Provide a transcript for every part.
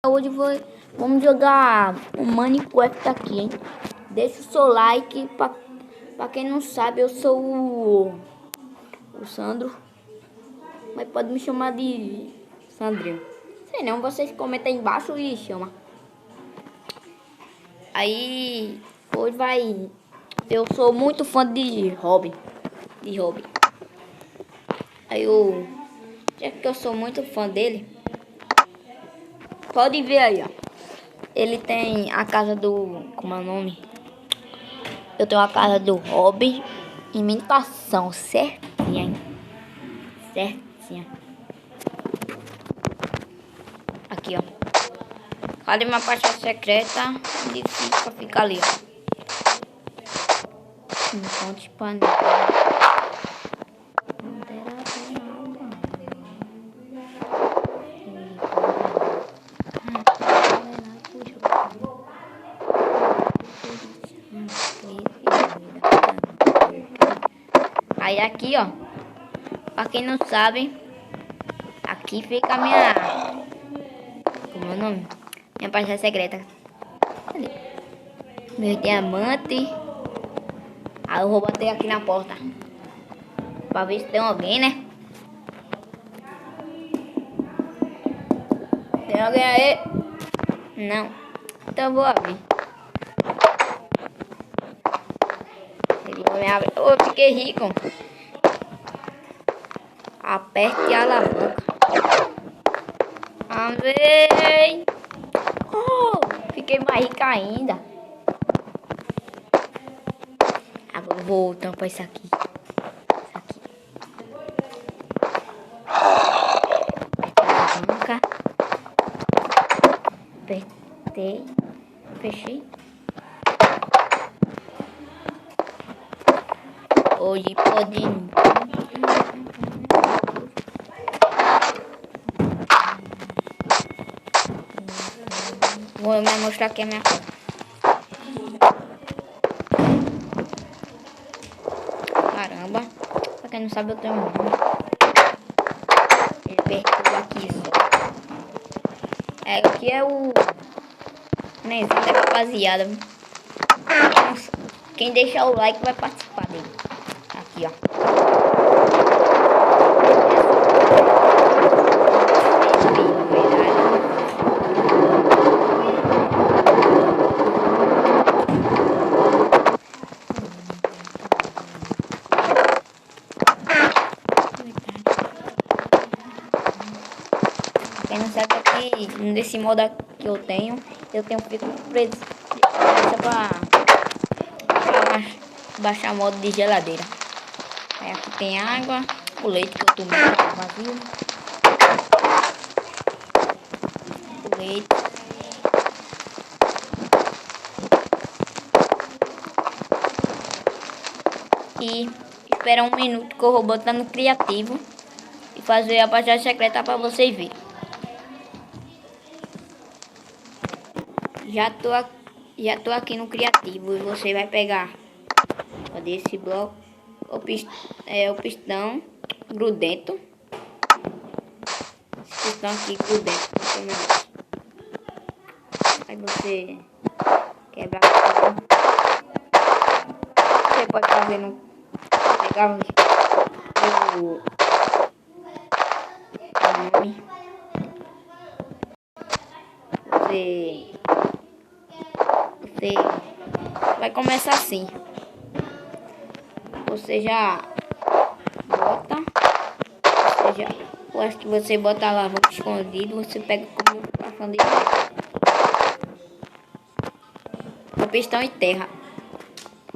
Hoje vamos jogar o Minecraft aqui, hein? Deixa o seu like. Pra quem não sabe, eu sou o Sandro, mas pode me chamar de Sandrinho. Sei não, vocês comentam aí embaixo e chama. Aí, hoje vai... Eu sou muito fã de Robin. Aí já que eu sou muito fã dele, pode ver aí, ó. Ele tem a casa do... Como é o nome? Eu tenho a casa do Robin. Imitação certinha, hein? Certinha. Aqui, ó. Cadê minha pasta secreta? Fica ali, ó. Não conte pra ninguém. Aí aqui, ó, pra quem não sabe, aqui fica a minha... Como é o nome? Minha pasta secreta. Cadê? Meu diamante. Aí eu vou bater aqui na porta pra ver se tem alguém, né? Tem alguém aí? Não. Então eu vou abrir. Ele não me abre. Eu fiquei rico. Aperte a alavanca. Amei. Fiquei mais rica ainda. Agora eu vou tampar isso aqui. Alavanca. Apertei. Fechei. Hoje pode... Vou me mostrar aqui a minha casa. Caramba. Pra quem não sabe, eu tenho um... Ele apertou aqui só. Aqui é o... Nem da rapaziada. Quem deixar o like vai participar dele. Aqui, ó. Quem não sabe aqui, nesse modo aqui que eu tenho fico preso pra baixar modo de geladeira. Aí aqui tem água, o leite que eu tomei tá vazio. O leite. E espera um minuto que eu vou botar no criativo e fazer a pasta secreta pra vocês verem. Já tô aqui no criativo e você vai pegar, cadê esse bloco? O pistão grudento. Esse pistão aqui grudento. Aí você quebra. Você pode fazer no... Pegar o nome. Você vai começar assim. Você já bota. Eu acho que você bota a alavanca escondido. Você pega como bastão de o pistão e terra.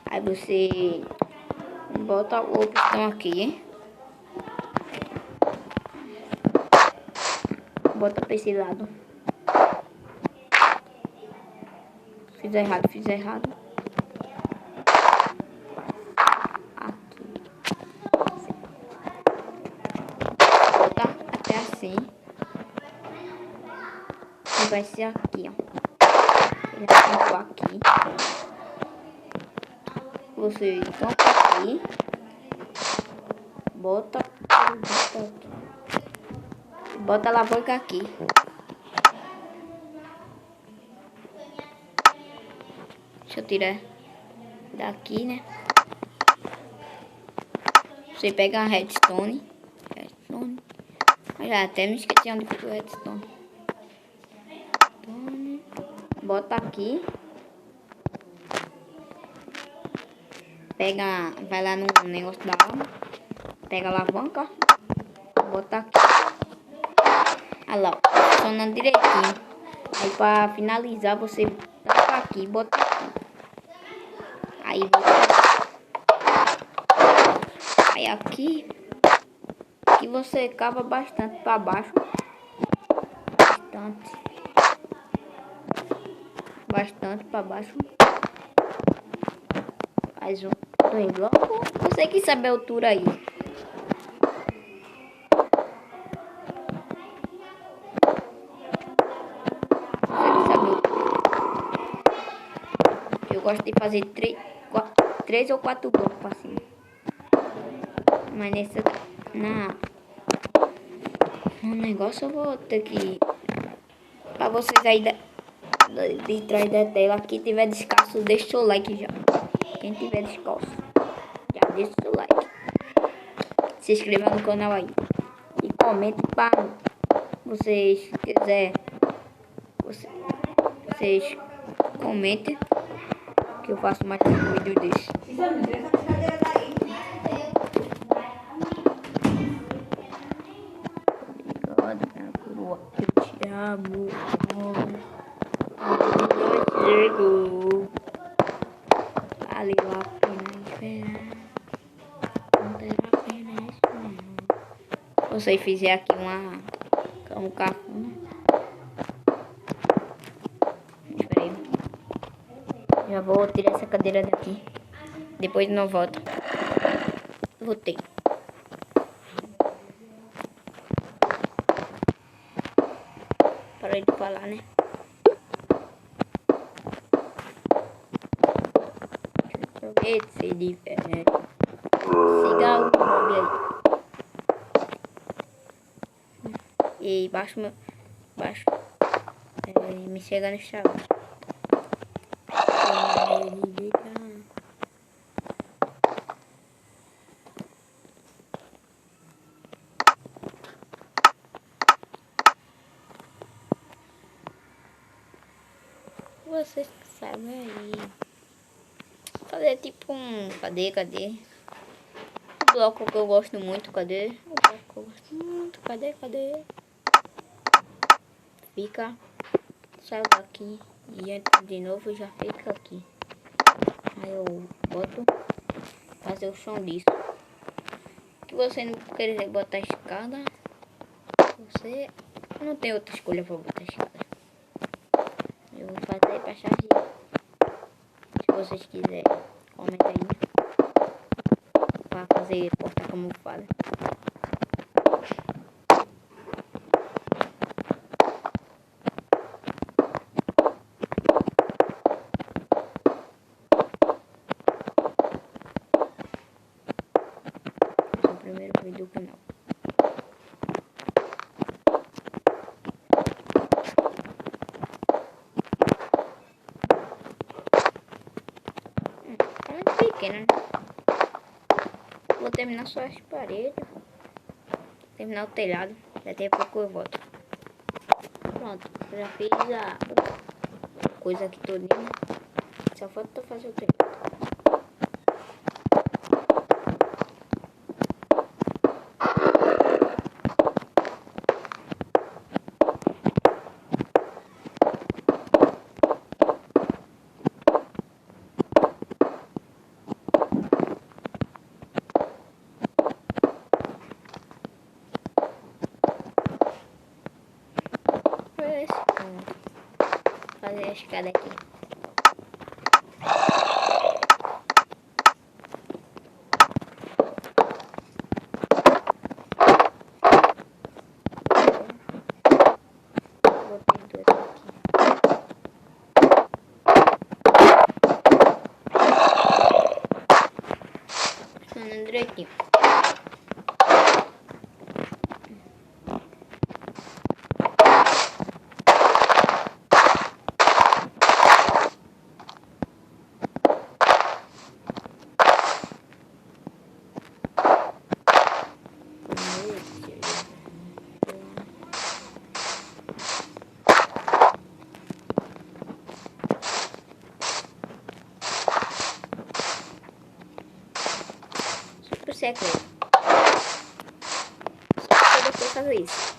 Aí você bota o pistão aqui. Bota pra esse lado. Fiz errado. Aqui. Bota até assim. E vai ser aqui, ó. Ele vai aqui. Você tampa aqui. Bota aqui. Bota a alavanca aqui. Deixa eu tirar daqui, né? Você pega a redstone. Já até me esqueci onde ficou o redstone. Bota aqui. Pega, vai lá no negócio da arma. Pega a alavanca. Bota aqui. Olha lá, funcionando direitinho. Aí pra finalizar você taca aqui, bota aqui. Aí aqui você cava bastante para baixo. Bastante para baixo. Faz dois blocos. Você que sabe a altura aí. Eu gosto de fazer 3 ou 4 blocos para cima. Mas nessa no negócio eu vou ter que, para vocês aí de trás da tela, quem tiver descalço, deixa o seu like já. Quem tiver descalço, já deixa o seu like. Se inscreva no canal aí. E comente para vocês vocês comentem que eu faço mais um vídeo desse. Obrigado, minha coroa. Eu te amo. Chegou. Valeu a pena esperar. Não terá pena esperar. Se você fizer aqui um cafuna. Espera aí. Já vou tirar essa cadeira daqui. Depois não volto. Voltei. Parei de falar, né? Ser diferente. Siga o hobby aí. E baixo. Me chega no Instagram. Vocês que sabem aí. Fazer tipo um... Cadê? O bloco que eu gosto muito, cadê? O bloco que eu gosto muito, cadê? Fica... Sai daqui e entra de novo e já fica aqui. Aí eu boto... Fazer o som disso. Que você não querer botar escada, você não tem outra escolha pra botar escada. Eu vou fazer pra chargear. Se vocês quiserem, comenta aí. Pra fazer porta como fala. Esse é o primeiro vídeo do canal. Pequena. Vou terminar só as paredes. Terminar o telhado. Daqui a pouco eu volto. Pronto. Já fiz a coisa aqui todinha. Só falta fazer o telhado. Fazer a escada aqui. Botei duas aqui. Funcionando direitinho. secreto. Só pra depois fazer isso.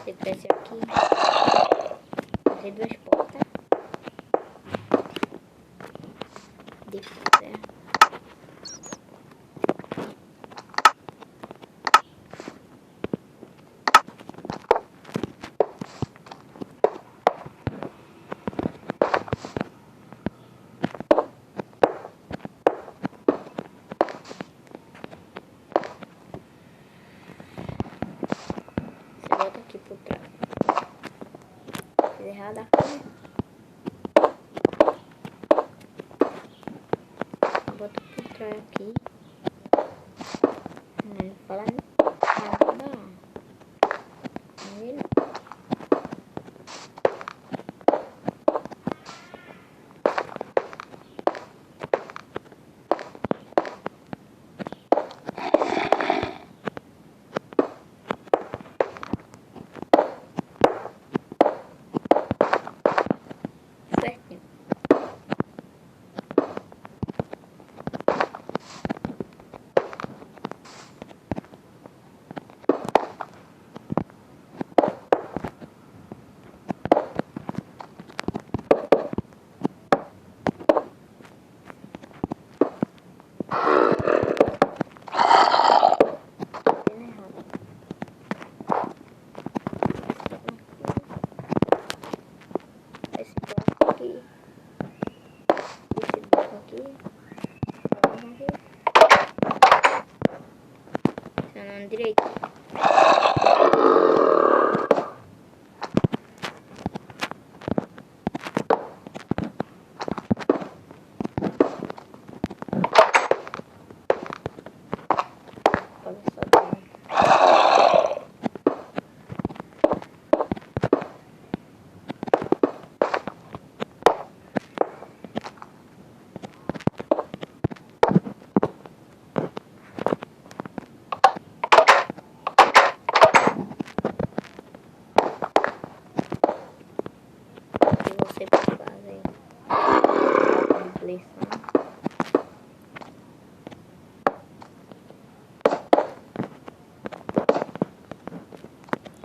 Você desce aqui. Fazer 2 portas. Depois é. Bota aqui por trás. Fiz errado aqui. Bota por trás aqui. Não fala nada. Não. Certinho. Esse bloco aqui. Esse bloco aqui. Funcionando direito. Olha só. Você pode fazer ampliação.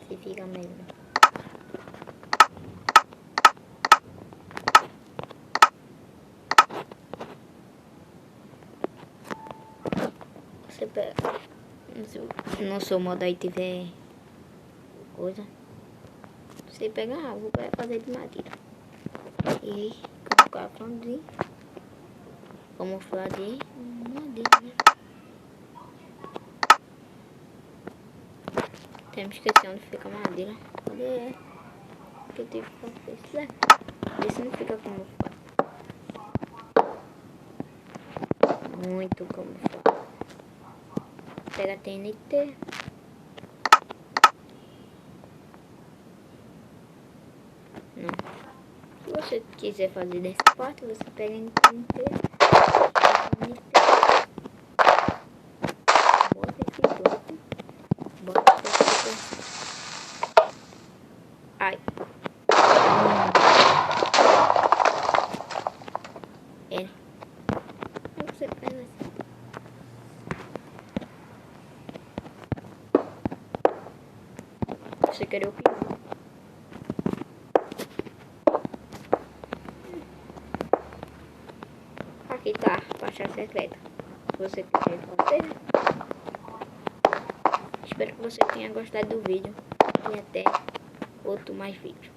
Se fica melhor. Você pega. No seu modo aí tiver coisa. Você pega a água para fazer de madeira. E colocar de camuflar de madeira. Temos que esquecer onde fica a madeira. Cadê é? Que eu tive que fazer isso, né? Esse não fica camuflado. Muito camuflado. Pega a TNT. Não. Se você quiser fazer dessa parte, você pega em TNT. Bota esse bloco. Bota esse bloco. Ai. É. Aí você pega assim. Você quer o pior. Aqui tá a faixa secreta. Se você quiser fazer. Espero que você tenha gostado do vídeo. E até outro mais vídeo.